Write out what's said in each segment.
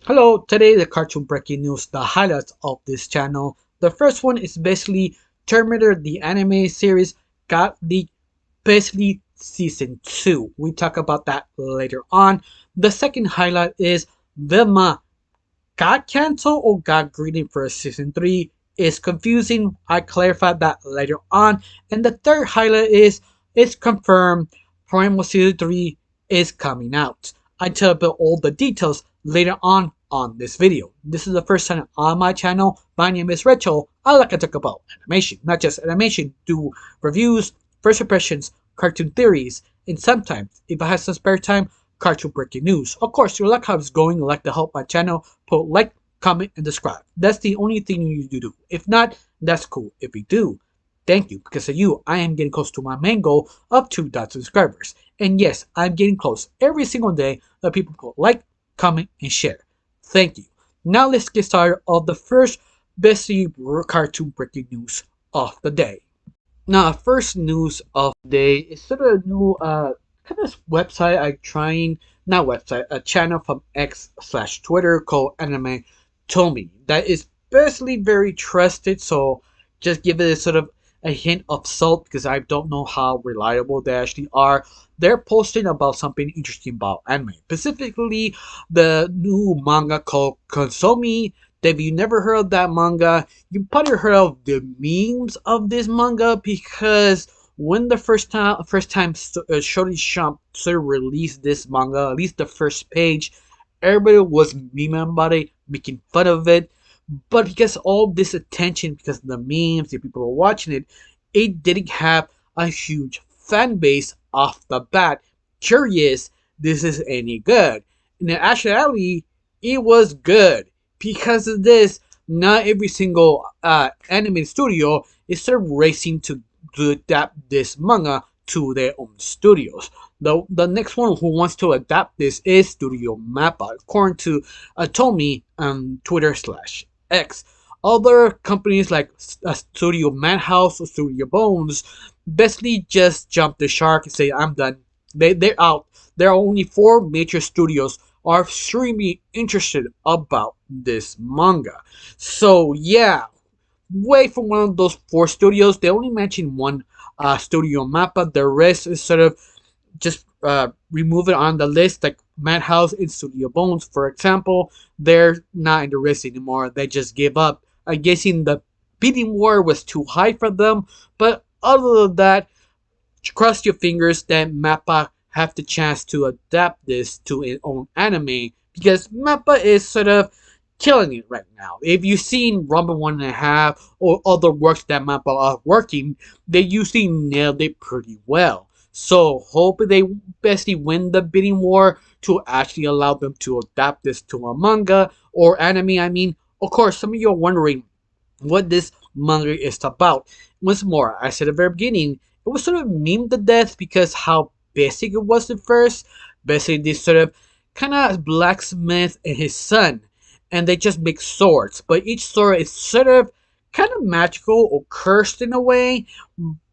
Hello, today the cartoon breaking news, the highlights of this channel. The first one is basically Terminator, the anime series, got leaked, basically season 2. We talk about that later on. The second highlight is Velma got canceled or got greenlit for season 3. It's confusing. I clarified that later on. And the third highlight is it's confirmed Primal season 3 is coming out. I tell about all the details later on this video. This is the first time on my channel. My name is Rachel. I like to talk about animation, not just animation, do reviews, first impressions, cartoon theories, and sometimes, if I have some spare time, cartoon breaking news. Of course, you like how it's going, you like to help my channel, put like, comment, and subscribe. That's the only thing you need to do. If not, that's cool. If you do, thank you. Because of you, I am getting close to my main goal of 2,000 subscribers. And yes, I'm getting close every single day that people put like, comment, and share. Thank you. Now let's get started on the first best cartoon breaking news of the day. Now, first news of the day is sort of a new kind of website I'm trying, not website, a channel from X/Twitter called Anime Tomi that is basically very trusted. So just give it a sort of a hint of salt because I don't know how reliable they actually are. They're posting about something interesting about anime, specifically the new manga called Konsomi. If you never heard of that manga, you probably heard of the memes of this manga because when the first time Shonen Jump sort of released this manga, at least the first page, everybody was memeing about it, making fun of it. But because all this attention, because of the memes, the people were watching it, it didn't have a huge fan base off the bat. Curious, this is any good? And in actuality, it was good. Because of this, not every single anime studio is sort of racing to adapt this manga to their own studios. The next one who wants to adapt this is Studio Mappa, according to Atomi on Twitter/X. Other companies like Studio Madhouse or Studio Bones basically just jump the shark and say, I'm done. They're out. There are only 4 major studios are extremely interested about this manga. So yeah, wait for one of those 4 studios. They only mention one Studio Mappa. The rest is sort of just remove it on the list, like Madhouse and Studio Bones, for example. They're not in the list anymore. They just gave up. I'm guessing the bidding war was too high for them. But other than that, cross your fingers that Mappa have the chance to adapt this to its own anime because Mappa is sort of killing it right now. If you've seen Rumble 1.5 or other works that Mappa are working, they usually nailed it pretty well. So hope they basically win the bidding war to actually allow them to adapt this to a manga or anime. I mean, of course, some of you are wondering what this manga is about. Once more, I said at the very beginning, it was sort of meme to death because how basic it was at first. Basically, this sort of kind of blacksmith and his son, and they just make swords. But each sword is sort of kind of magical or cursed in a way.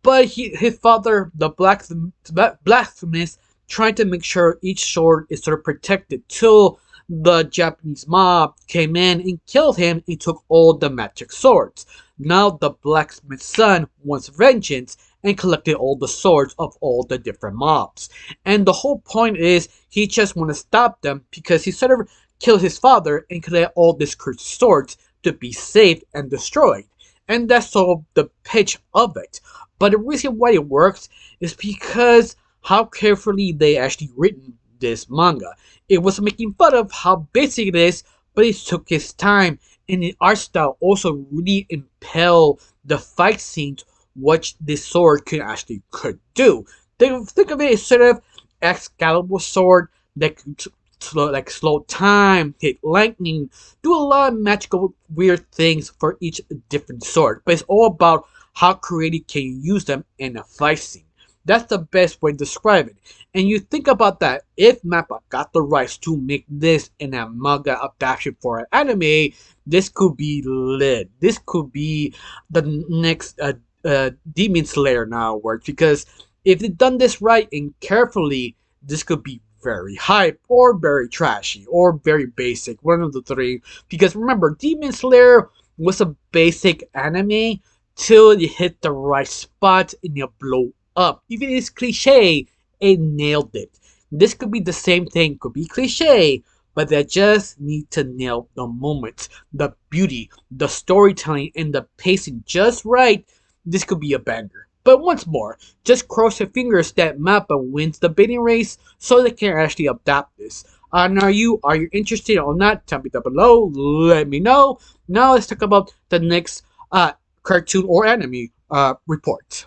But his father, the blacksmith, trying to make sure each sword is sort of protected till the Japanese mob came in and killed him and took all the magic swords. Now the blacksmith's son wants vengeance and collected all the swords of all the different mobs. And the whole point is he just want to stop them because he sort of killed his father and collect all these cursed swords to be saved and destroyed. And that's all the pitch of it. But the reason why it works is because how carefully they actually written this manga. It was making fun of how basic it is, but it took its time, and the art style also really impelled the fight scenes what this sword could do. Think of it as sort of Excalibur sword that could slow time, hit lightning, do a lot of magical weird things for each different sword. But it's all about how creative can you use them in a fight scene. That's the best way to describe it. And you think about that, if Mappa got the rights to make this in a manga adaptation for an anime, this could be lit. This could be the next Demon Slayer now works because if they done this right and carefully, this could be very hype or very trashy or very basic, one of the three. Because remember, Demon Slayer was a basic anime till you hit the right spot and you blow up. Even if it's cliche, it nailed it. This could be the same thing, could be cliche, but they just need to nail the moments, the beauty, the storytelling, and the pacing just right. This could be a banger. But once more, just cross your fingers that Mappa wins the bidding race so they can actually adapt this. And are you interested or not? Tell me down below. Let me know. Now let's talk about the next cartoon or anime report.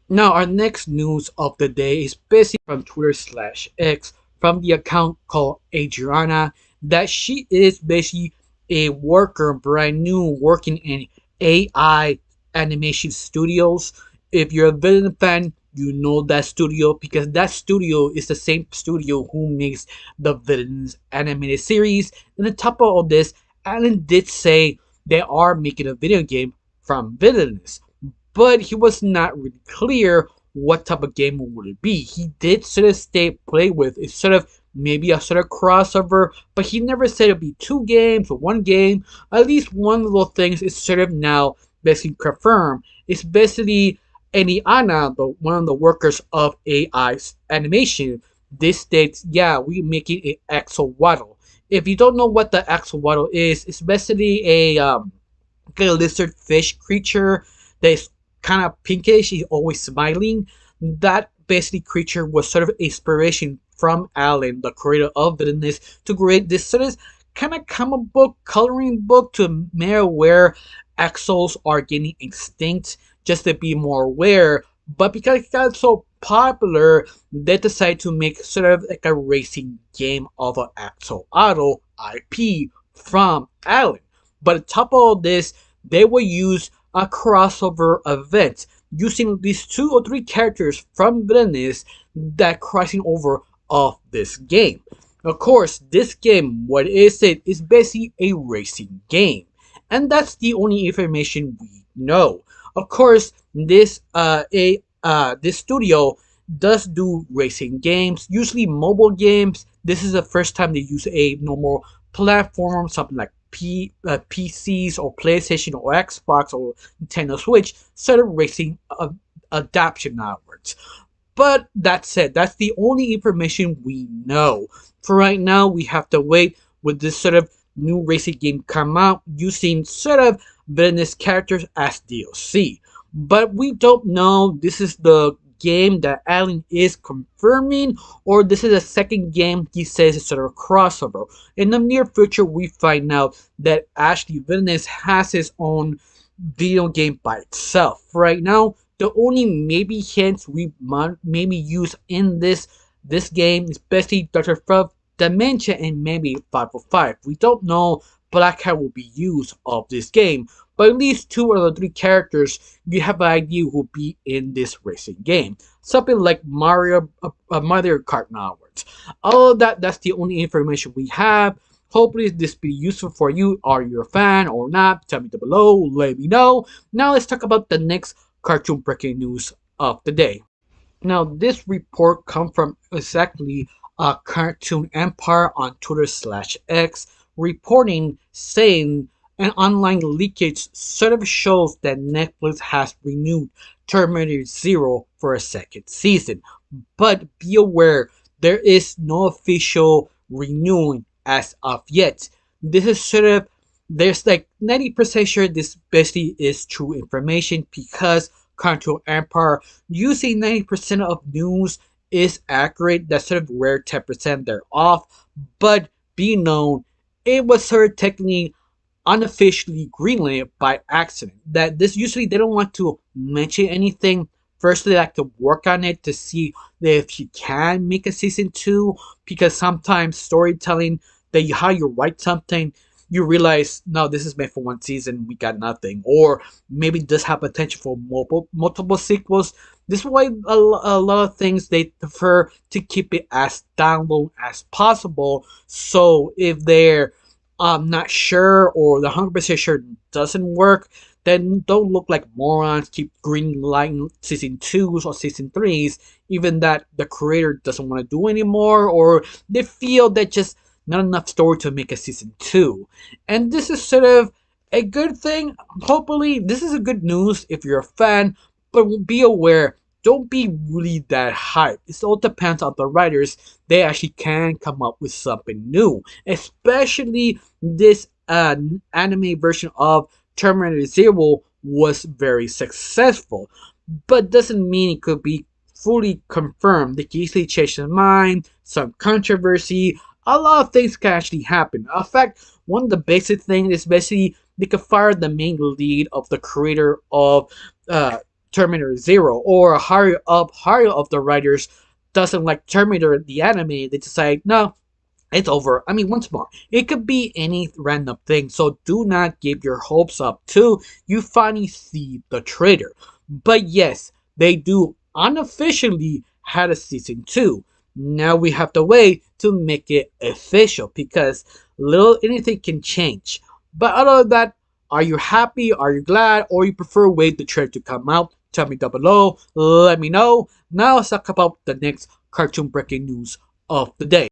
Now, our next news of the day is basically from Twitter/X from the account called Adriana that she is basically a worker, brand new, working in AI animation studios. If you're a villain fan, you know that studio because that studio is the same studio who makes the villains animated series. And on top of all this, Alan did say they are making a video game from villains, but he was not really clear what type of game would it be. He did sort of stay play with it's sort of maybe a sort of crossover, but he never said it'd be two games or one game. At least one little thing is sort of now basically confirmed. It's basically Eliana, the one of the workers of AI animation. This states, yeah, we're making an axolotl. If you don't know what the axolotl is, it's basically a lizard fish creature that's kind of pinkish. He's always smiling. That basically creature was sort of inspiration from Alan, the creator of Villainous, to create this sort of kind of comic book, coloring book to mirror where axles are getting extinct, just to be more aware. But because it got so popular, they decided to make sort of like a racing game of an axle auto IP from Alan. But on top of all this, they will use a crossover event using these two or three characters from Villainous that crossing over of this game. Of course, this game, what is it? Is basically a racing game, and that's the only information we know. Of course, this studio does do racing games, usually mobile games. This is the first time they use a normal platform, something like PCs or PlayStation or Xbox or Nintendo Switch, sort of racing adaptation outwards. But that said, that's the only information we know. For right now, we have to wait with this sort of new racing game come out using sort of villainous characters as DLC. But we don't know this is the game that Alan is confirming, or this is a second game he says is sort of a crossover. In the near future, we find out that Ashley Villainous has his own video game by itself. Right now, the only maybe hints we might maybe use in this game, especially Dr. Fruff, Dementia, and maybe 505. We don't know Black Hat will be used of this game, but at least two or three characters you have an idea who will be in this racing game. Something like Mario Kart onwards. All of that's the only information we have. Hopefully this be useful for you. Are you a fan or not? Tell me down below. Let me know. Now let's talk about the next cartoon breaking news of the day. Now this report comes from exactly Cartoon Empire on Twitter/X, reporting saying an online leakage sort of shows that Netflix has renewed Terminator Zero for a second season. But be aware, there is no official renewing as of yet. This is sort of, there's like 90% sure this basically is true information because Cartoon Empire using 90% of news is accurate. That's sort of where 10% they're off. But be known, it was sort of technically unofficially greenlit by accident. That this usually they don't want to mention anything. First, they like to work on it to see if you can make a season 2, because sometimes storytelling, that how you write something, you realize no, this is meant for one season, we got nothing, or maybe this have potential for multiple sequels. This is why a lot of things they prefer to keep it as download as possible. So if they're not sure or the 100% sure doesn't work, then don't look like morons. Keep green lighting season 2s or season 3s even that the creator doesn't want to do anymore, or they feel that just not enough story to make a season 2. And this is sort of a good thing. Hopefully, this is a good news if you're a fan, but be aware, don't be really that hyped. It all depends on the writers. They actually can come up with something new, especially this anime version of Terminator Zero was very successful, but doesn't mean it could be fully confirmed. They can easily change their mind, some controversy, a lot of things can actually happen. In fact, one of the basic things is basically they could fire the main lead of the creator of uh, Terminator Zero, or higher of the writers doesn't like Terminator the anime. They decide no, it's over. I mean, once more, it could be any random thing, so do not give your hopes up till you finally see the trailer. But yes, they do unofficially had a season 2. Now we have to wait to make it official because little anything can change. But other than that, are you happy? Are you glad? Or you prefer wait the trailer to come out? Tell me down below. Let me know. Now let's talk about the next cartoon breaking news of the day.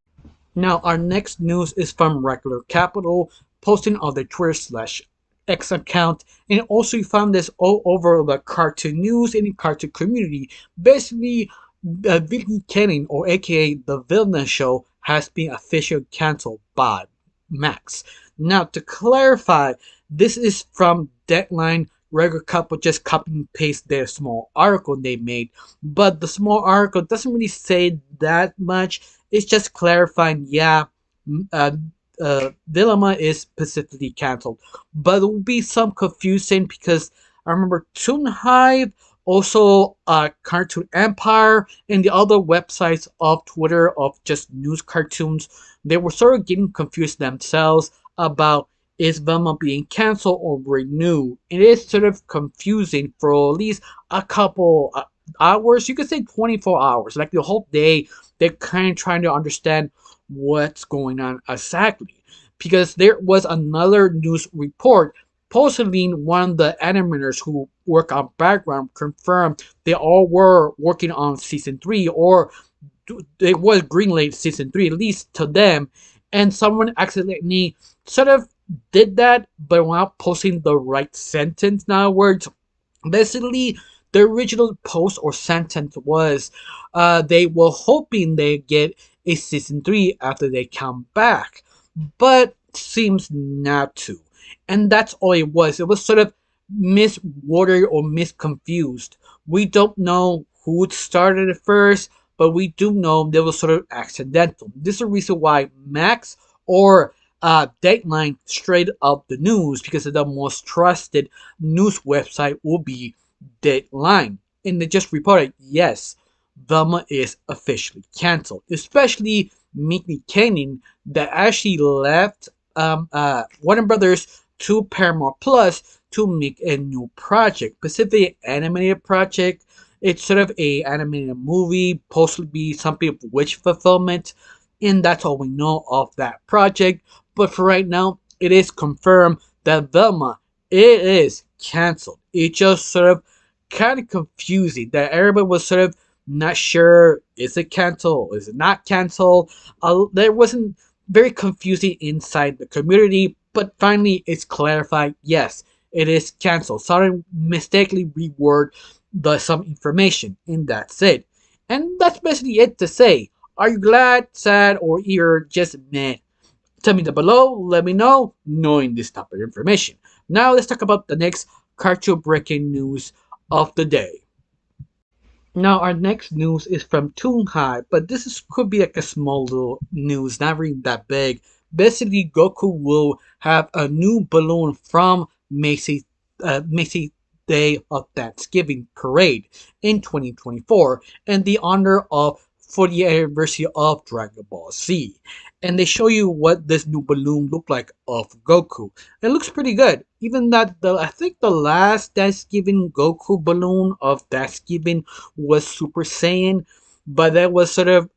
Now, our next news is from Regular Capital, posting on the Twitter slash X account, and also you found this all over the cartoon news and the cartoon community. Basically, Vicky Canning, or aka the Vilna Show, has been officially cancelled by Max. Now, to clarify, this is from Deadline. Regular Couple just copy and paste their small article they made, but the small article doesn't really say that much. It's just clarifying, yeah, uh, Velma is specifically cancelled, but there will be some confusion because I remember Toon Hive, also Cartoon Empire, and the other websites of Twitter of just news cartoons, they were sort of getting confused themselves about is Velma being cancelled or renewed. It is sort of confusing for at least a couple hours. You could say 24 hours, like the whole day. They're kind of trying to understand what's going on exactly. Because there was another news report. Supposedly, one of the animators who work on background confirmed they all were working on season 3, or it was greenlit season 3, at least to them. And someone accidentally sort of did that, but without posting the right sentence. In other words, basically, the original post or sentence was they were hoping they get a season 3 after they come back, but seems not to. And that's all it was. It was sort of misworded or misconfused. We don't know who started it first, but we do know they was sort of accidental. This is the reason why Max or Dateline straight up the news, because the most trusted news website will be Dateline. And they just reported, yes, Velma is officially cancelled. Especially Mickey Canning that actually left Warner Brothers to Paramount Plus to make a new project, specifically animated project. It's sort of a animated movie, possibly something of wish fulfillment, and that's all we know of that project. But for right now, it is confirmed that Velma it is cancelled. It just sort of kind of confusing that everybody was sort of not sure, is it canceled, is it not canceled. There wasn't very confusing inside the community, but finally it's clarified, yes, it is canceled. Sorry, mistakenly reword some information, and that's it. And that's basically it to say. Are you glad, sad, or you're just meh? Tell me down below, let me know, knowing this type of information. Now let's talk about the next cartoon breaking news of the day. Now our next news is from Toon Hive, but could be like a small little news, not really that big. Basically, Goku will have a new balloon from Macy's Day of Thanksgiving parade in 2024 in the honor of 40th anniversary of Dragon Ball Z. And they show you what this new balloon looked like of Goku. It looks pretty good. Even that I think the last Thanksgiving Goku balloon of Thanksgiving was Super Saiyan, but that was sort of,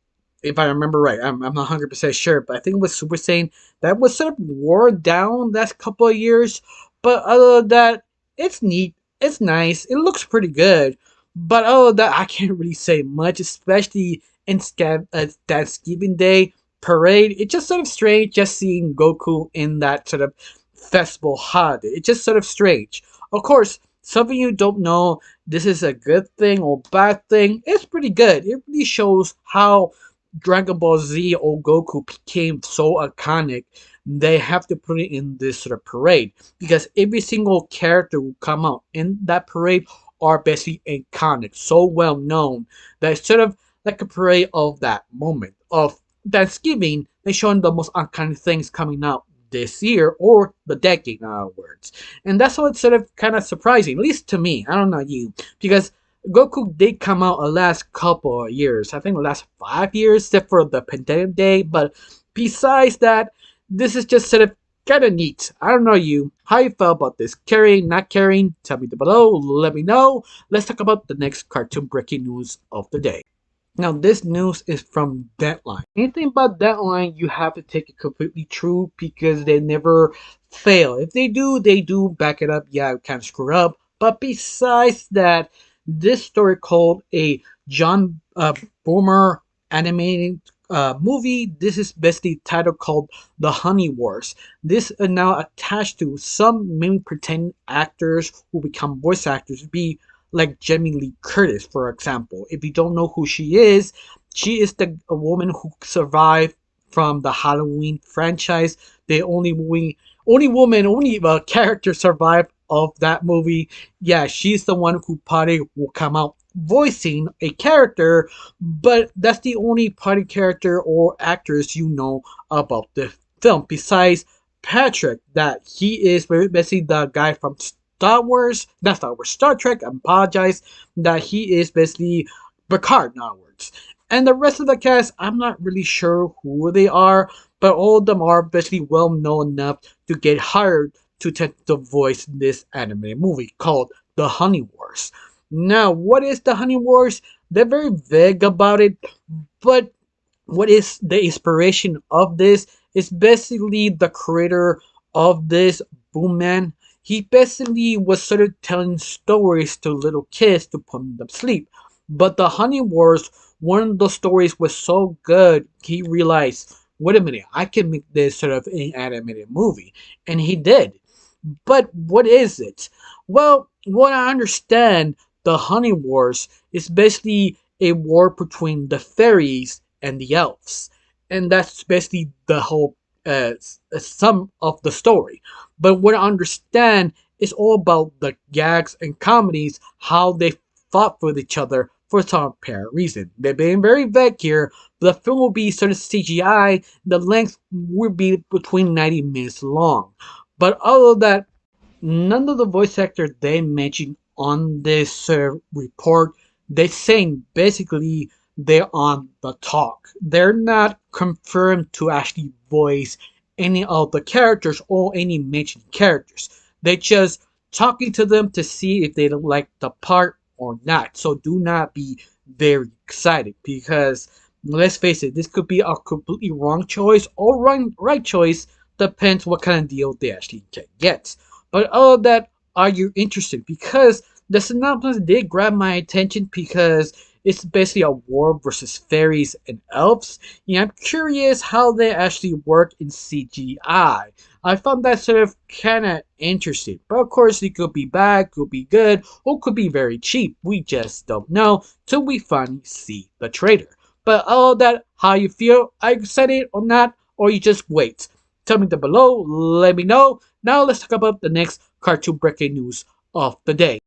if I remember right, I'm not 100% sure, but I think it was Super Saiyan. That was sort of wore down last couple of years. But other than that, it's neat. It's nice. It looks pretty good. But oh, that I can't really say much, especially in Thanksgiving Day parade. It's just sort of strange just seeing Goku in that sort of festival holiday. It's just sort of strange. Of course, something you don't know, this is a good thing or bad thing. It's pretty good. It really shows how Dragon Ball Z or Goku became so iconic. They have to put it in this sort of parade because every single character will come out in that parade are basically iconic, so well known that it's sort of like a parade of that moment of Thanksgiving. They showing the most iconic things coming out this year or the decade, in other words, and that's what's sort of kind of surprising, at least to me. I don't know you, because Goku did come out the last couple of years. I think the last 5 years, except for the pandemic day. But besides that, this is just sort of kind of neat. I don't know you. How you felt about this? Caring, not caring? Tell me below. Let me know. Let's talk about the next cartoon breaking news of the day. Now, this news is from Deadline. Anything about Deadline, you have to take it completely true because they never fail. If they do back it up. Yeah, kind of screw up. But besides that, this story called a John Boomer animated movie. This is basically titled called The Honey Wars. This is now attached to some maybe pretend actors who become voice actors. Be like Jamie Lee Curtis, for example. If you don't know who she is the a woman who survived from the Halloween franchise. The only character survived of that movie. Yeah, she's the one who probably will come out voicing a character, but that's the only party character or actress you know about the film. Besides Patrick, that he is basically the guy from Star Wars, not Star Wars, Star Trek, I apologize, that he is basically Picard, in other words. And the rest of the cast, I'm not really sure who they are, but all of them are basically well known enough to get hired to voice this anime movie called The Honey Wars. Now, what is The Honey Wars? They're very vague about it, but what is the inspiration of this is basically the creator of this Boomman. He basically was sort of telling stories to little kids to put them to sleep. But the Honey Wars, one of the stories was so good, he realized, wait a minute, I can make this sort of an animated movie. And he did. But what is it? Well, what I understand, the Honey Wars is basically a war between the fairies and the elves. And that's basically the whole sum of the story. But what I understand is all about the gags and comedies, how they fought with each other for some apparent reason. They're being very vague here. The film will be sort of CGI. The length will be between 90 minutes long. But other than that, none of the voice actors they mentioned on this report, they're saying basically they're on the talk. They're not confirmed to actually voice any of the characters or any mentioned characters. They're just talking to them to see if they like the part or not. So do not be very excited because let's face it, this could be a completely wrong choice or right choice. Depends what kind of deal they actually can get. But other than that, are you interested? Because the synopsis did grab my attention because it's basically a war versus fairies and elves. Yeah, I'm curious how they actually work in CGI. I found that sort of kind of interesting. But of course, it could be bad, could be good, or could be very cheap. We just don't know till we finally see the trailer. But other than that, how you feel? Are you excited or not? Or you just wait? Tell me down below, let me know. Now let's talk about the next cartoon breaking news of the day.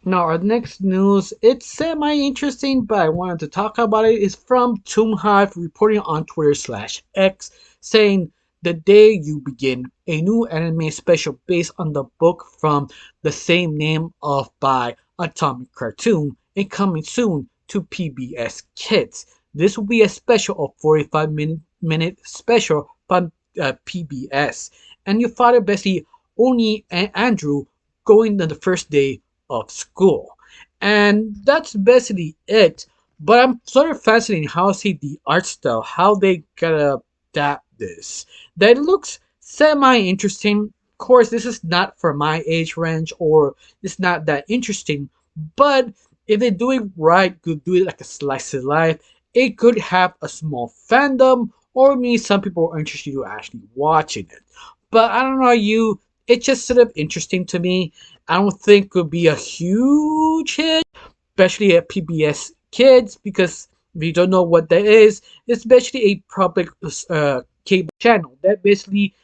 Now our next news, it's semi-interesting, but I wanted to talk about it, is from Toonhive reporting on Twitter/X saying the day you begin, a new anime special based on the book from the same name of by Atomic Cartoon and coming soon to PBS Kids. This will be a special of 45-minute special from PBS, and you follow basically Oni and Andrew going on the first day of school, and that's basically it. But I'm sort of fascinated how I see the art style, how they gotta adapt this. That looks semi interesting. Of course, this is not for my age range, or it's not that interesting, but if they do it right, could do it like a slice of life, it could have a small fandom, or maybe some people are interested in actually watching it. But I don't know you, it's just sort of interesting to me. I don't think it could be a huge hit, especially at PBS Kids, because if you don't know what that is, it's basically a public cable channel that basically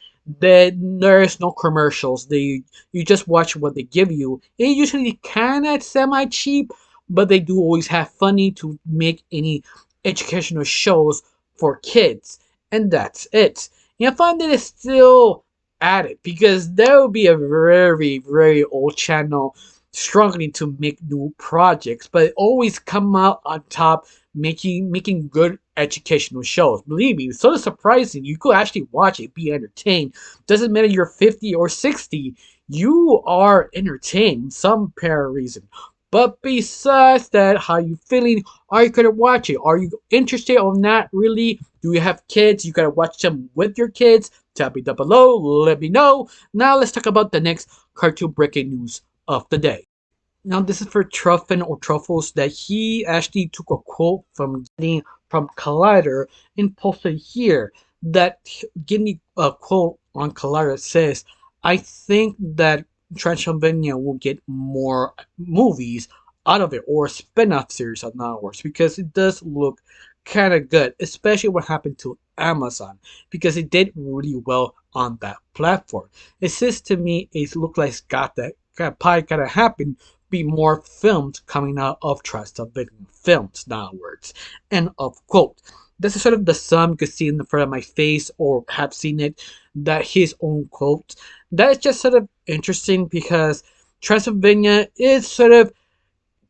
that there's no commercials. You just watch what they give you. It usually kind of semi cheap, but they do always have funny to make any educational shows for kids, and that's it. And I find that it's still at it because there will be a very old channel struggling to make new projects, but always come out on top, making good educational shows. Believe me, it's sort of surprising. You could actually watch it, be entertained. Doesn't matter you're 50 or 60, you are entertained some pair of reason. But besides that, how you feeling? Are you gonna watch it? Are you interested or not really? Do you have kids? You gotta watch them with your kids? Tell me down below, let me know. Now let's talk about the next cartoon breaking news of the day. Now this is for Truffin or Truffles that he actually took a quote from Collider and posted here that giving a quote on Collider says, I think that Transylvania will get more movies out of it or a spin-off series in other words because it does look kind of good, especially what happened to Amazon because it did really well on that platform. It says to me it looks like it's got that probably gotta happen be more films coming out of Transylvania films downwards. End of quote. This is sort of the sum you could see in the front of my face or have seen it, that his own quote. That is just sort of interesting because Transylvania is sort of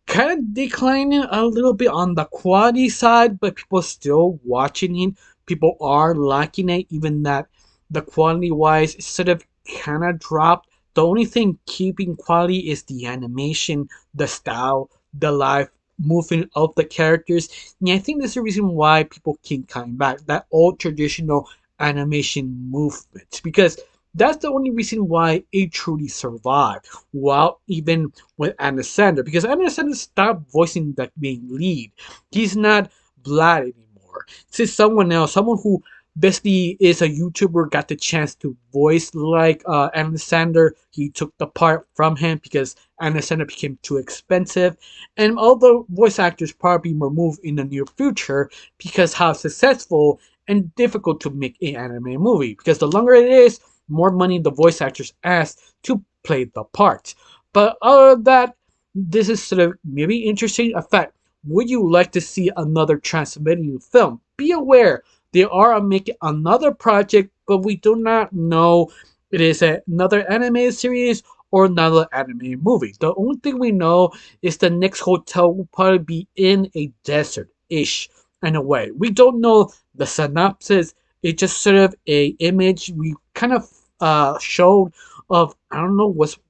kind of declining a little bit on the quality side, but people still watching it. People are liking it, even that the quality wise is sort of kind of dropped. The only thing keeping quality is the animation, the style, the live movement of the characters. And I think that's the reason why people keep coming back. That old traditional animation movement. Because that's the only reason why it truly survived. While even with Alexander, because Alexander stopped voicing that main lead. He's not Vlad anymore. It's someone else, someone who basically is a YouTuber, got the chance to voice like Alexander. He took the part from him because Alexander became too expensive. And all the voice actors probably be removed in the near future because how successful and difficult to make an anime movie. Because the longer it is, more money the voice actors ask to play the part. But other than that, this is sort of maybe interesting. In fact, would you like to see another Transylvanian film? Be aware, they are making another project, but we do not know it is another anime series or another anime movie. The only thing we know is the next hotel will probably be in a desert-ish in a way. We don't know the synopsis. It's just sort of a image we kind of showed of I don't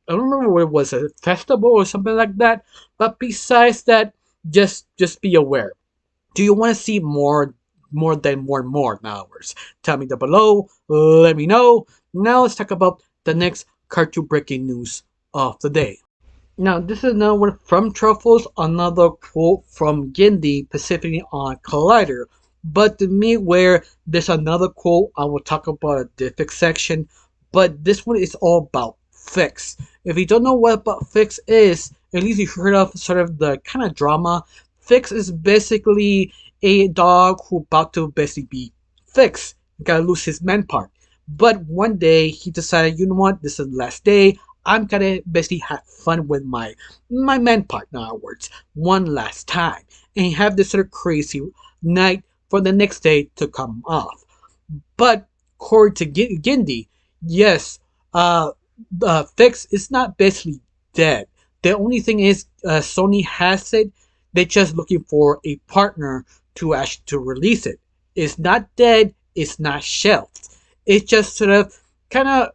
remember what it was, a festival or something like that. But besides that, just be aware. Do you want to see more in other words? Tell me down below, let me know. Now let's talk about the next cartoon breaking news of the day. Now, this is another one from Truffles, another quote from Gindie, specifically on Collider. But to me, where there's another quote, I will talk about a different section. But this one is all about Fix. If you don't know what about Fix is, at least you heard of sort of the kind of drama. Fix is basically a dog who about to basically be fixed, gotta lose his man part. But one day he decided, you know what, this is the last day. I'm gonna basically have fun with my man part in other words, one last time. And have this sort of crazy night for the next day to come off. But according to Gindie, yes, Fix is not basically dead. The only thing is, Sony has it. They're just looking for a partner to actually to release it. It's not dead. It's not shelved. It's just sort of kind of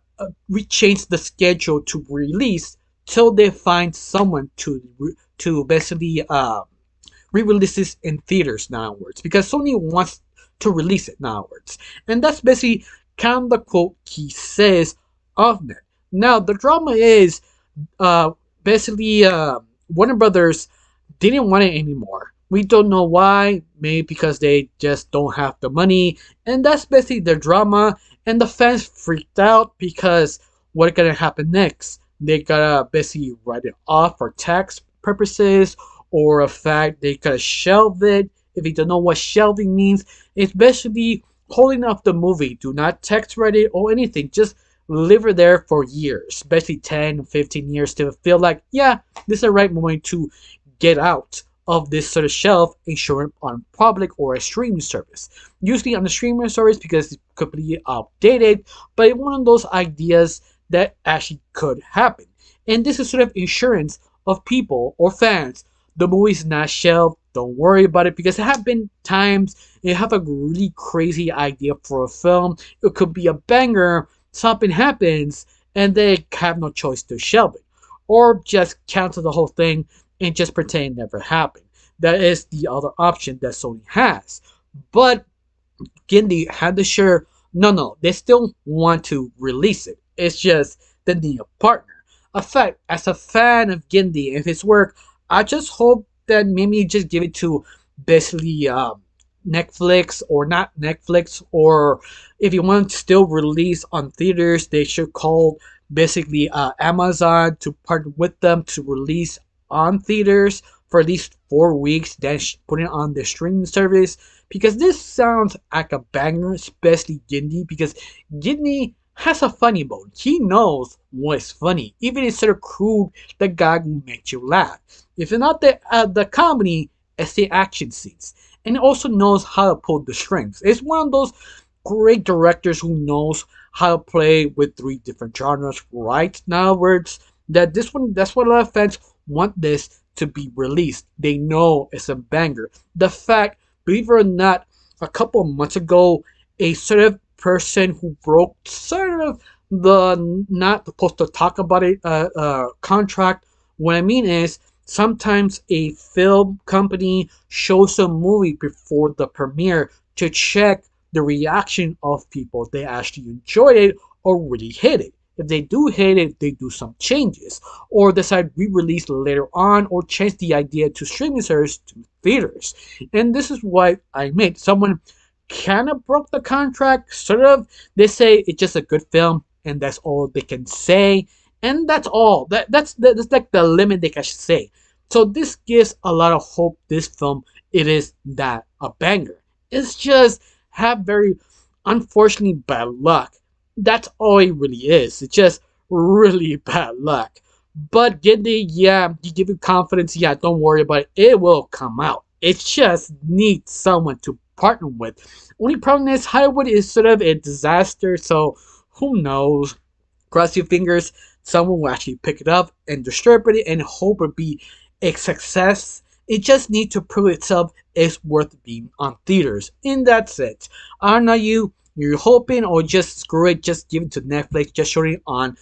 we changed the schedule to release till they find someone to basically re-release this in theaters nowadays because Sony wants to release it nowadays, and that's basically kind of the quote he says of it. Now the drama is basically Warner Brothers didn't want it anymore. We don't know why. Maybe because they just don't have the money, and that's basically the drama. And the fans freaked out because what gonna happen next? They gotta basically write it off for tax purposes, or a fact they gotta shelve it. If you don't know what shelving means, it's basically holding off the movie. Do not text write it or anything. Just leave it there for years, basically 10, 15 years to feel like, yeah, this is the right moment to get out of this sort of shelf and show it on public or a streaming service. Usually on the streaming service because it could be outdated, but it's one of those ideas that actually could happen. And this is sort of insurance of people or fans. The movie's not shelved. Don't worry about it because there have been times you have a really crazy idea for a film. It could be a banger. Something happens and they have no choice to shelve it or just cancel the whole thing and just pretend it never happened. That is the other option that Sony has. But Gindie had to share, no, they still want to release it. It's just they need a partner. In fact, as a fan of Gindie and his work, I just hope that maybe just give it to basically Netflix or not Netflix, or if you want to still release on theaters, they should call basically Amazon to partner with them to release on theaters for at least 4 weeks, then put it on the streaming service. Because this sounds like a banger, especially Gindie, because Gindie has a funny bone. He knows what's funny. Even instead of crude, the guy will make you laugh. If it's not the comedy, it's the action scenes. And he also knows how to pull the strings. It's one of those great directors who knows how to play with three different genres right now. Words that this one, that's what a lot of fans want this to be released. They know it's a banger. The fact, believe it or not, a couple of months ago, a sort of person who broke sort of the not supposed to talk about it contract. What I mean is sometimes a film company shows a movie before the premiere to check the reaction of people. They actually enjoyed it or really hate it. If they do hate it, they do some changes or decide re-release later on or change the idea to streaming service to theaters. And this is what I made. Someone kind of broke the contract, sort of. They say it's just a good film, and that's all they can say, and that's all. That's like the limit they can say. So this gives a lot of hope. This film, it is that a banger. It's just have very unfortunately bad luck. That's all it really is. It's just really bad luck. But Giddy, yeah, you give you confidence. Yeah, don't worry about it. It will come out. It just needs someone to partner with. Only problem is Hollywood is sort of a disaster, so who knows? Cross your fingers, someone will actually pick it up and distribute it and hope it be a success. It just needs to prove itself is worth being on theaters. And that's it. I don't know you're hoping or just screw it, just give it to Netflix, just show it on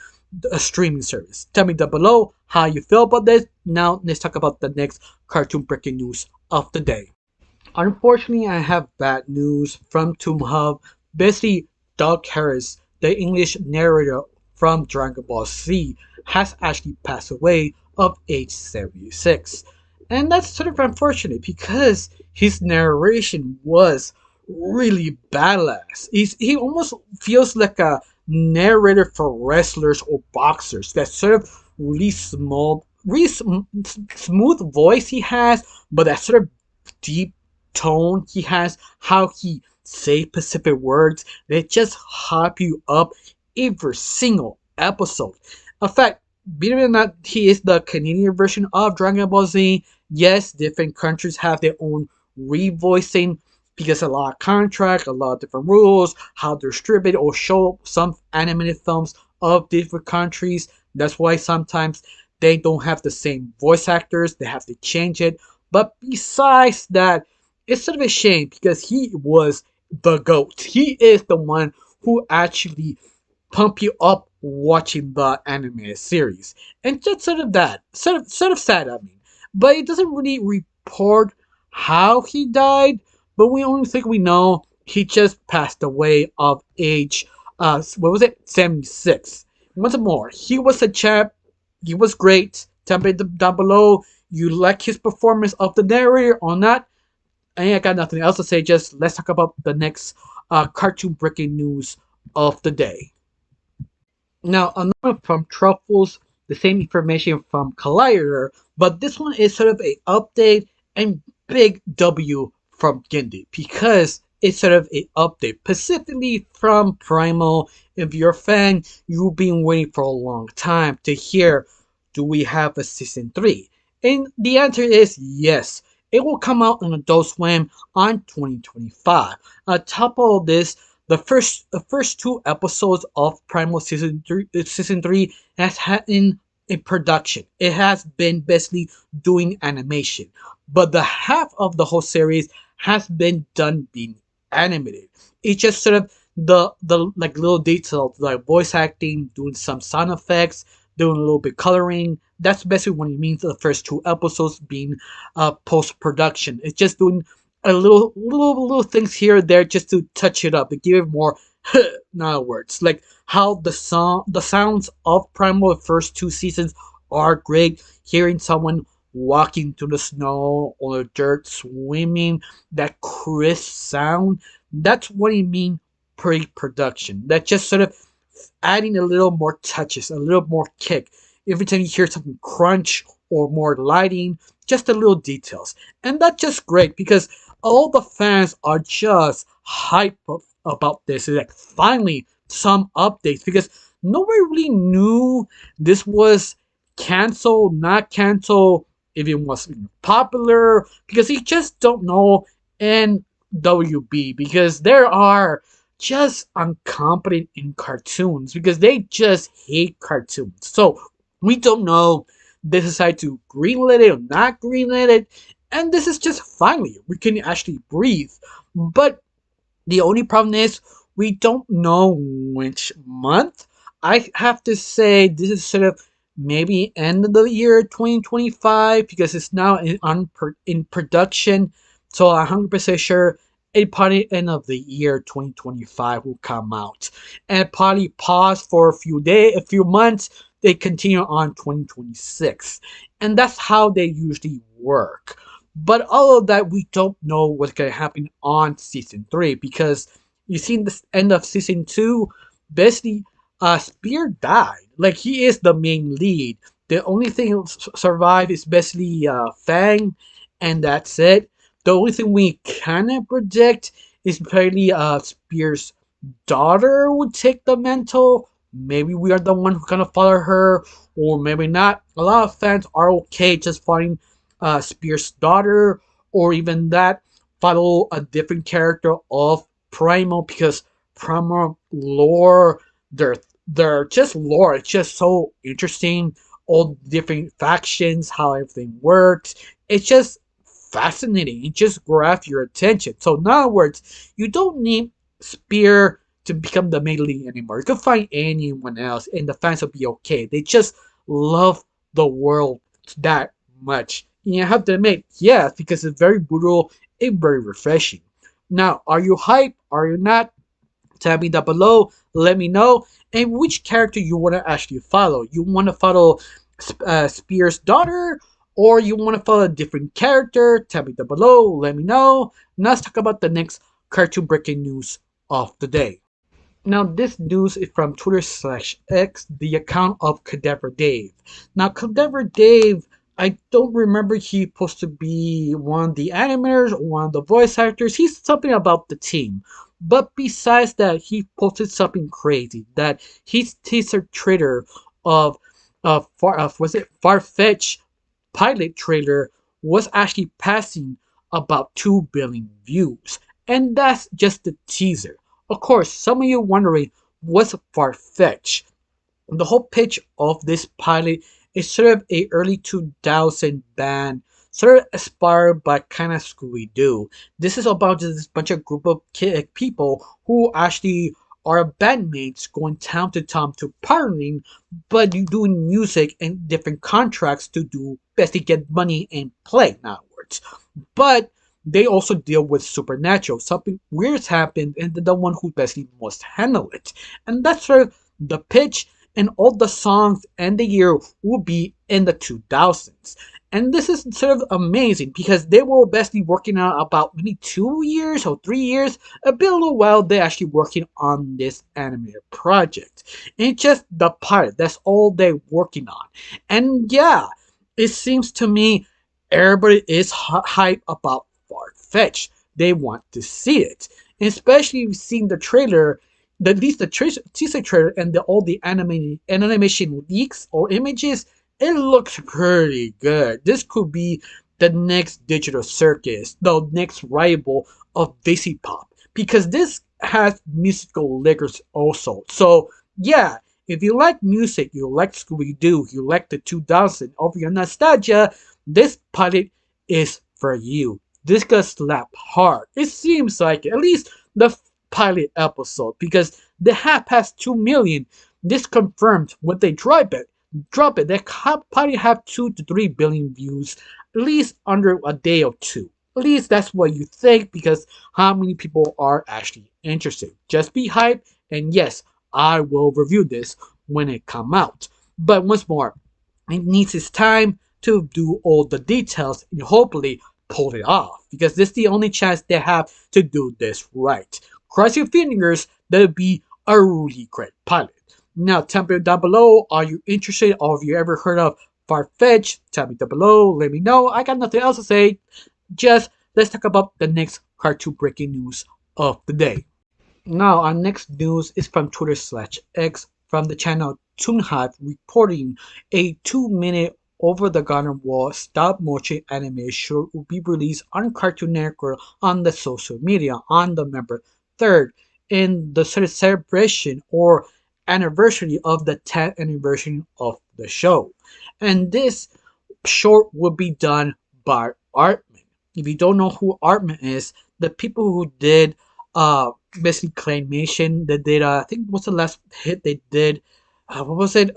a streaming service. Tell me down below how you feel about this. Now let's talk about the next cartoon breaking news of the day. Unfortunately, I have bad news from Toon Hub. Basically, Doug Harris, the English narrator from Dragon Ball Z, has actually passed away of age 76. And that's sort of unfortunate because his narration was really badass. He almost feels like a narrator for wrestlers or boxers. That sort of really small, really smooth voice he has, but that sort of deep tone he has, how he say specific words that just hype you up every single episode. In fact, believe it or not, he is the Canadian version of Dragon Ball Z. Yes, different countries have their own revoicing because a lot of contract, a lot of different rules, how to distribute or show some animated films of different countries. That's why sometimes they don't have the same voice actors. They have to change it. But besides that, it's sort of a shame because he was the GOAT. He is the one who actually pump you up watching the anime series. And just sort of that. Sort of sad, I mean. But it doesn't really report how he died, but we only think we know he just passed away of age, what was it? 76. Once more, he was a champ. He was great. Tell me down below you like his performance of the narrator or not? I ain't got nothing else to say. Just let's talk about the next cartoon breaking news of the day. Now, another from Truffles, the same information from Collider, but this one is sort of a update and big W from Gindi because it's sort of a update, specifically from Primal. If you're a fan, you've been waiting for a long time to hear, do we have a season 3? And the answer is yes. It will come out on Adult Swim on 2025. On top of this, the first two episodes of Primal season 3 has had in production. It has been basically doing animation, but the half of the whole series has been done being animated. It's just sort of the like little details like voice acting, doing some sound effects, doing a little bit coloring. That's basically what it means. The first two episodes being post production. It's just doing a little things here or there just to touch it up and give it more now words. Like how the sounds of Primal the first two seasons are great. Hearing someone walking through the snow or the dirt, swimming, that crisp sound. That's what I mean pre-production. That just sort of adding a little more touches, a little more kick. Every time you hear something crunch or more lighting, just the little details. And that's just great because all the fans are just hyped about this. It's like finally some updates because nobody really knew this was canceled, not canceled, if it was popular, because you just don't know in WB because there are just incompetent in cartoons because they just hate cartoons. So we don't know they decide to greenlit it or not greenlit it, and this is just finally we can actually breathe. But the only problem is we don't know which month. I have to say this is sort of maybe end of the year 2025 because it's now in production. So I'm 100% sure it probably end of the year 2025 will come out, and probably pause for a few months. They continue on 2026, and that's how they usually work. But all of that, we don't know what's going to happen on season 3 because you see in the end of season 2, basically, Spear died. Like, he is the main lead. The only thing who survived is basically Fang, and that's it. The only thing we kind of predict is probably Spear's daughter would take the mantle. Maybe we are the one who's gonna follow her, or maybe not. A lot of fans are okay just following Spears' daughter, or even that follow a different character of Primal because Primal lore, their just lore, it's just so interesting. All different factions, how everything works. It's just fascinating. It just grabs your attention. So in other words, you don't need Spear to become the main lead anymore. You can find anyone else and the fans will be okay. They just love the world that much. And you have to admit, yes, because it's very brutal and very refreshing. Now, are you hyped? Are you not? Tell me down below. Let me know. And which character you want to actually follow. You want to follow Spear's daughter? Or you want to follow a different character? Tell me down below. Let me know. Now let's talk about the next cartoon breaking news of the day. Now, this news is from Twitter/X, the account of Cadaver Dave. Now, Cadaver Dave, I don't remember he supposed to be one of the animators or one of the voice actors. He's something about the team. But besides that, he posted something crazy that his teaser trailer was it Farfetch pilot trailer was actually passing about 2 billion views. And that's just the teaser. Of course, some of you wondering what's far-fetched. The whole pitch of this pilot is sort of a early 2000 band, sort of inspired by kind of Scooby-Doo. This is about just this bunch of group of people who actually are bandmates going town to town to partying, but you doing music and different contracts to do basically get money and play afterwards. But they also deal with supernatural. Something weird's happened, and they're the one who basically must handle it. And that's sort of the pitch. and all the songs and the year will be in the 2000s. And this is sort of amazing because they were basically working on about maybe 2 years or 3 years, a bit a little while they're actually working on this animated project. And it's just the pilot, that's all they're working on. And yeah, it seems to me everybody is hype about Far-Fetch. They want to see it. And especially seeing the trailer, at least the teaser trailer and all the animation leaks or images, it looks pretty good. This could be the next digital circus, the next rival of Daisy Pop, because this has musical layers also. So yeah, if you like music, you like Scooby Doo, you like the 2000 of your nostalgia, this pilot is for you. This gonna slap hard. It seems like it. At least the pilot episode, because they have passed 2 million. This confirmed when they drop it, they probably have 2 to 3 billion views, at least under a day or two. At least that's what you think, because how many people are actually interested. Just be hyped, and yes, I will review this when it come out. But once more, it needs its time to do all the details and hopefully pull it off, because this is the only chance they have to do this right. Cross your fingers that it'll be a really great pilot. Now, tell me down below, are you interested or have you ever heard of Far-Fetch? Tell me down below, let me know. I got nothing else to say. Just let's talk about the next cartoon breaking news of the day. Now, our next news is from Twitter/X from the channel ToonHive, reporting a 2-minute over the garden wall stop motion animated short will be released on Cartoon Network on the social media on November 3rd in the celebration or anniversary of the 10th anniversary of the show. And this short will be done by Artman. If you don't know who Artman is, the people who did basically claymation, they did I think what's the last hit they did? What was it?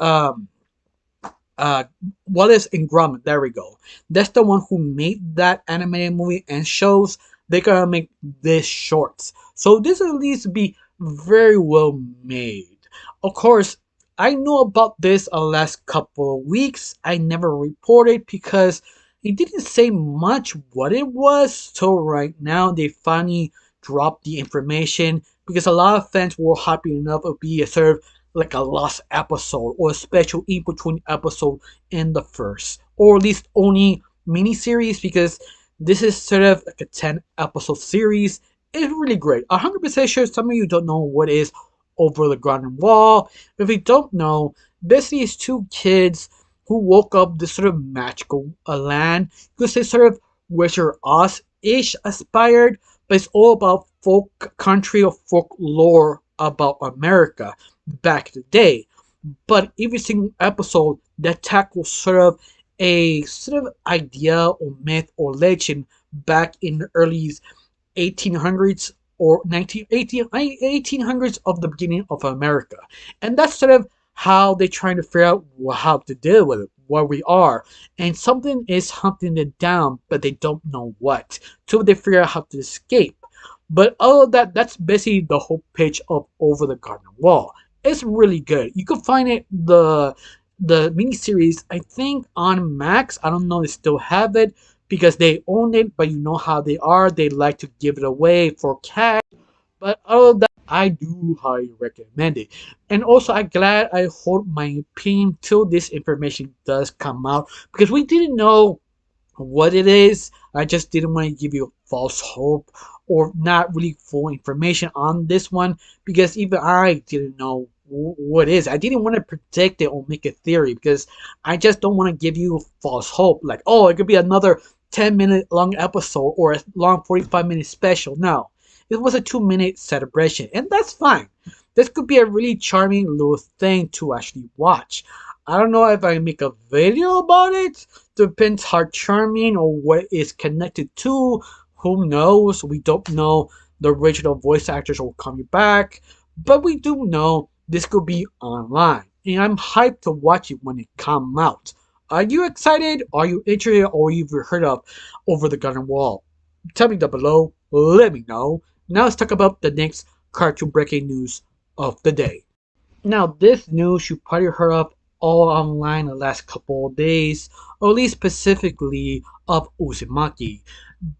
Wallace and Gromit. There we go. That's the one who made that animated movie and shows. They're gonna make this shorts, so this will at least be very well made. Of course, I know about this last couple of weeks. I never reported because it didn't say much what it was. So right now they finally dropped the information, because a lot of fans were happy enough to be a sort of like a lost episode or a special in between episode in the first, or at least only miniseries, because this is sort of like a 10 episode series. It's really great. 100% sure some of you don't know what is Over the Garden Wall. If you don't know, basically it's two kids who woke up this sort of magical land. You could say sort of Wizard Oz-ish aspired, but it's all about folk country or folklore about America back in the day. But every single episode that tackles sort of a sort of idea or myth or legend back in the early 1800s or 1800s of the beginning of America. And that's sort of how they're trying to figure out how to deal with it, where we are. And something is hunting them down, but they don't know what. So they figure out how to escape. But all of that, that's basically the whole pitch of Over the Garden Wall. It's really good. You can find it, the miniseries, I think on Max. I don't know if they still have it because they own it, but you know how they are. They like to give it away for cash. But other than that, I do highly recommend it. And also, I'm glad I hold my opinion till this information does come out, because we didn't know what it is. I just didn't want to give you false hope or not really full information on this one, because even I didn't know what it is. I didn't want to predict it or make a theory, because I just don't want to give you false hope like, oh, it could be another 10-minute long episode or a long 45-minute special. No, it was a 2-minute celebration, and that's fine. This could be a really charming little thing to actually watch. I don't know if I make a video about it. Depends how charming or what it's connected to. Who knows? We don't know the original voice actors will come back, but we do know this could be online, and I'm hyped to watch it when it comes out. Are you excited? Are you interested? Or you've heard of Over the Garden Wall? Tell me down below. Let me know. Now let's talk about the next cartoon breaking news of the day. Now, this news you probably heard of all online the last couple of days, or at least specifically of Uzumaki.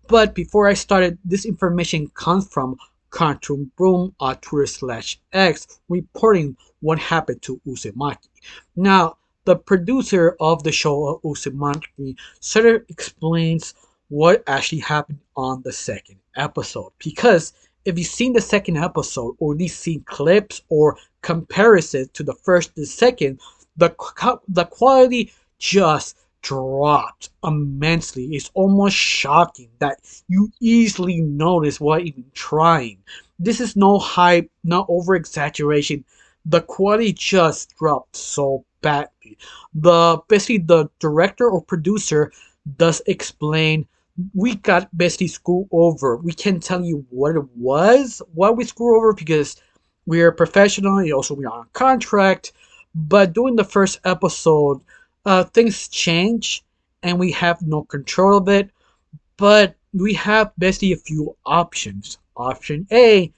But before I started, this information comes from Cartoon Broom on Twitter/X reporting what happened to Uzumaki. Now, the producer of the show of Uzumaki sort of explains what actually happened on the second episode. Because if you've seen the second episode, or at least seen clips or comparisons to the first and second, the quality just dropped immensely. It's almost shocking that you easily notice what even trying. This is no hype, no over exaggeration. The quality just dropped so badly. The basically the director or producer does explain we got basically screwed over. We can't tell you what it was, what we screwed over because we are professional and also we are on contract. But during the first episode, things change and we have no control of it. But we have basically a few options. Option A,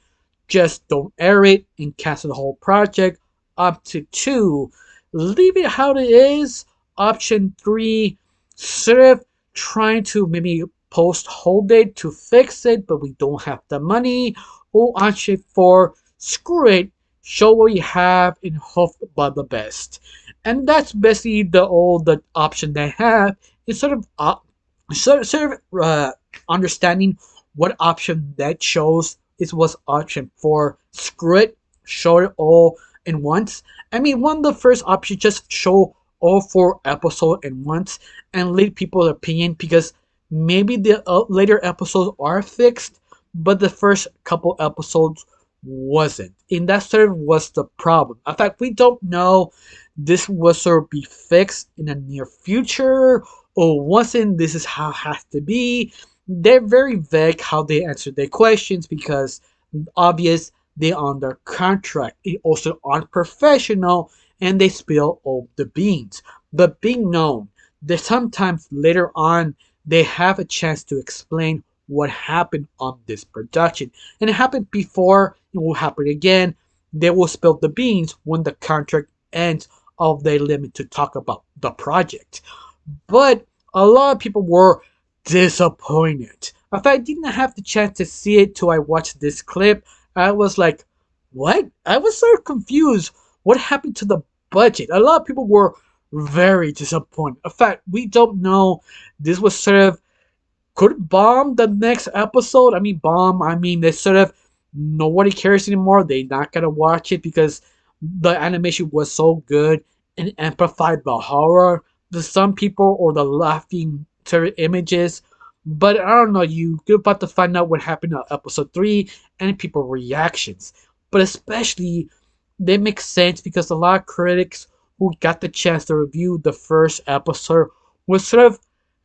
just don't air it and cancel the whole project. Option 2, leave it how it is. Option 3, sort of trying to maybe post hold it to fix it, but we don't have the money. Or option 4, screw it, show what you have and hope for the best. And that's basically the option they have. It's sort of understanding what option that chose. It was option 4, screw it, show it all in once. I mean, one of the first options, just show all 4 episodes in once and leave people's opinion, because maybe the later episodes are fixed, but the first couple episodes wasn't. And that sort of was the problem. In fact, we don't know this will sort of be fixed in the near future or wasn't. This is how it has to be. They're very vague how they answer their questions because obvious they're under contract. It also unprofessional and they spill all the beans. But being known that sometimes later on they have a chance to explain what happened on this production. And it happened before, it will happen again. They will spill the beans when the contract ends of their limit to talk about the project. But a lot of people were disappointed. In fact, I didn't have the chance to see it till I watched this clip. I was like, what? I was sort of confused. What happened to the budget? A lot of people were very disappointed. In fact, we don't know. This was sort of could bomb the next episode. I mean, bomb. I mean, they sort of nobody cares anymore. They're not gonna watch it because the animation was so good and amplified the horror. To some people or the laughing sort of images. But I don't know. You're about to find out what happened in episode 3 and people reactions. But especially they make sense because a lot of critics who got the chance to review the first episode was sort of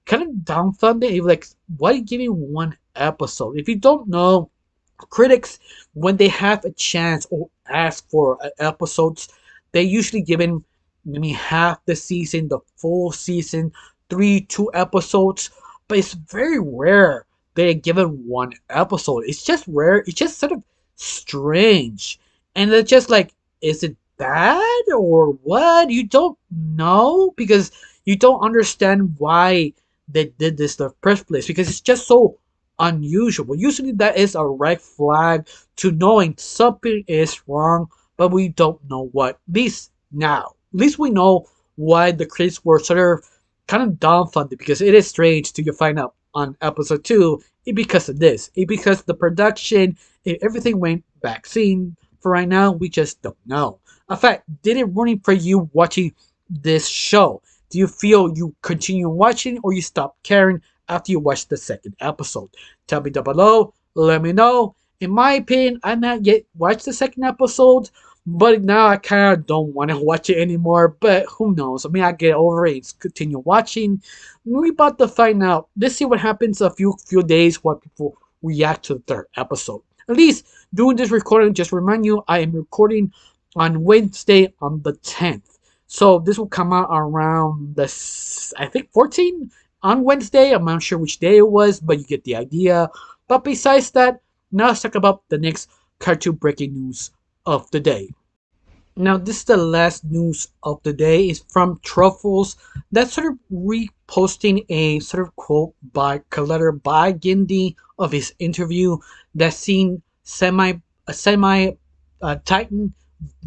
kind of dumbfounded. Like, why are you giving 1 episode? If you don't know, critics, when they have a chance or ask for episodes, they usually give in maybe half the season, the full season, 2 episodes. But it's very rare they're given 1 episode. It's just rare. It's just sort of strange. And it's just like, is it bad or what? You don't know because you don't understand why they did this in the first place because it's just so unusual. Usually that is a red flag to knowing something is wrong, but we don't know what. At least now. At least we know why the critics were sort of kind of dumbfounded because it is strange to find out on episode 2 it because of this. It because the production, everything went vaccine. For right now, we just don't know. In fact, did it ruin for you watching this show? Do you feel you continue watching or you stop caring after you watch the second episode? Tell me down below. Let me know. In my opinion, I not yet watched the second episode, but now I kind of don't want to watch it anymore. But who knows? I mean, I get over it and continue watching. We about to find out. Let's see what happens a few days what people react to the third episode. At least doing this recording, just remind you, I am recording on Wednesday on the 10th. So this will come out around the, I think, 14th on Wednesday. I'm not sure which day it was, but you get the idea. But besides that, now let's talk about the next cartoon breaking news of the day. Now, this is the last news of the day. Is from Truffles. That's sort of reposting a sort of quote by a letter by Gindi of his interview that seen semi Titan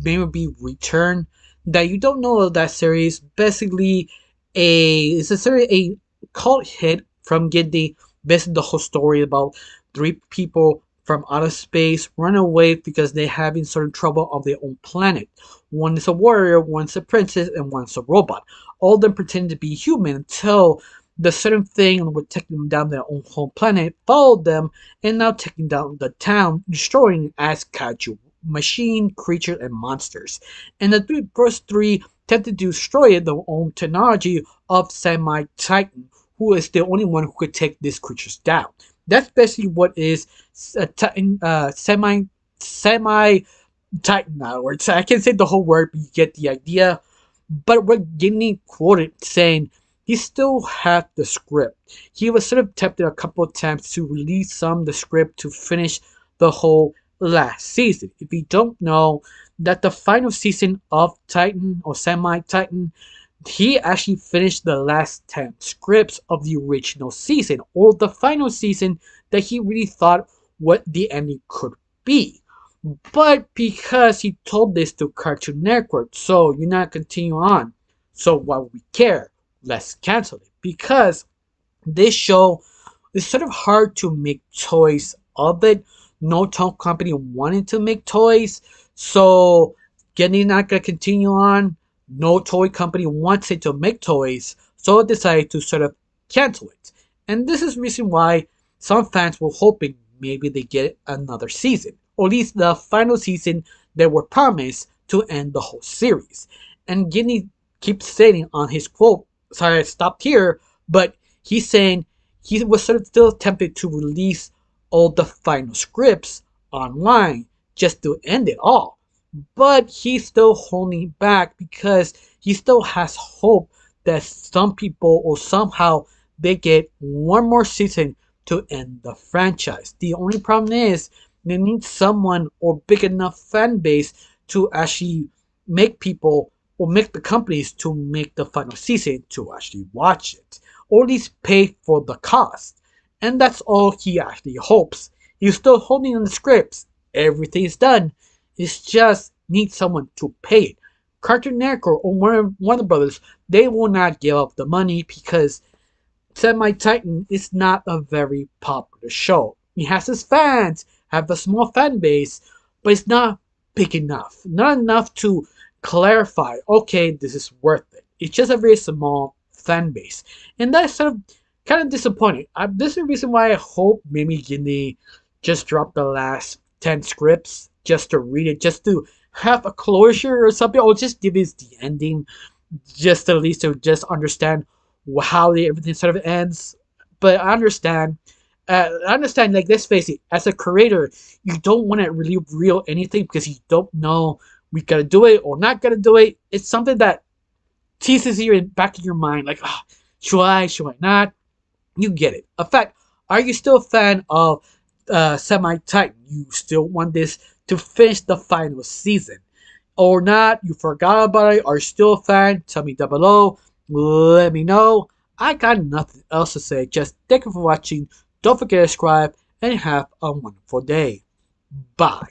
maybe return. That you don't know of that series. Basically, it's a series a cult hit from Gindi. Basically, the whole story about three people from outer space run away because they're having certain trouble on their own planet. One is a warrior, one's a princess, and one's a robot. All of them pretend to be human until the certain thing would take them down their own home planet, followed them, and now taking down the town, destroying it as kaiju, machine, creatures, and monsters. And the first three tend to destroy their own technology of Semi Titan, who is the only one who could take these creatures down. That's basically what is Titan, semi Titan words. I can't say the whole word, but you get the idea. But what Gimli quoted saying he still had the script. He was sort of tempted a couple of times to release some of the script to finish the whole last season. If you don't know that the final season of Titan or Semi Titan, he actually finished the last 10 scripts of the original season or the final season that he really thought what the ending could be. But because he told this to Cartoon Network, so you're not continue on. So why would we care? Let's cancel it. Because this show is sort of hard to make toys of it. No toy company wanted to make toys. So getting not gonna continue on. No toy company wants it to make toys. So it decided to sort of cancel it. And this is the reason why some fans were hoping maybe they get another season, or at least the final season they were promised to end the whole series. And Guinea keeps saying on his quote, sorry I stopped here, but he's saying he was sort of still tempted to release all the final scripts online just to end it all. But he's still holding back because he still has hope that some people or somehow they get one more season to end the franchise. The only problem is they need someone or big enough fan base to actually make people or make the companies to make the final season to actually watch it or at least pay for the cost. And that's all he actually hopes. He's still holding on the scripts. Everything is done. It's just need someone to pay it. Cartoon Network or Warner Brothers, they will not give up the money because Semi Titan is not a very popular show. He has his fans, have a small fan base, but it's not big enough. Not enough to clarify, okay, this is worth it. It's just a very small fan base. And that's sort of kind of disappointing. This is the reason why I hope maybe Gindi just dropped the last 10 scripts just to read it, just to have a closure or something, or just give us the ending, just at least to just understand how everything sort of ends. But I understand. Like let's face it, as a creator, you don't want to really reveal anything because you don't know we gotta do it or not gonna do it. It's something that teases you in back of your mind, like, oh, should I not? You get it. In fact, are you still a fan of Semi Titan? You still want this to finish the final season or not? You forgot about it? Are you still a fan? Tell me down below. Let me know. I got nothing else to say. Just thank you for watching. Don't forget to subscribe and have a wonderful day. Bye.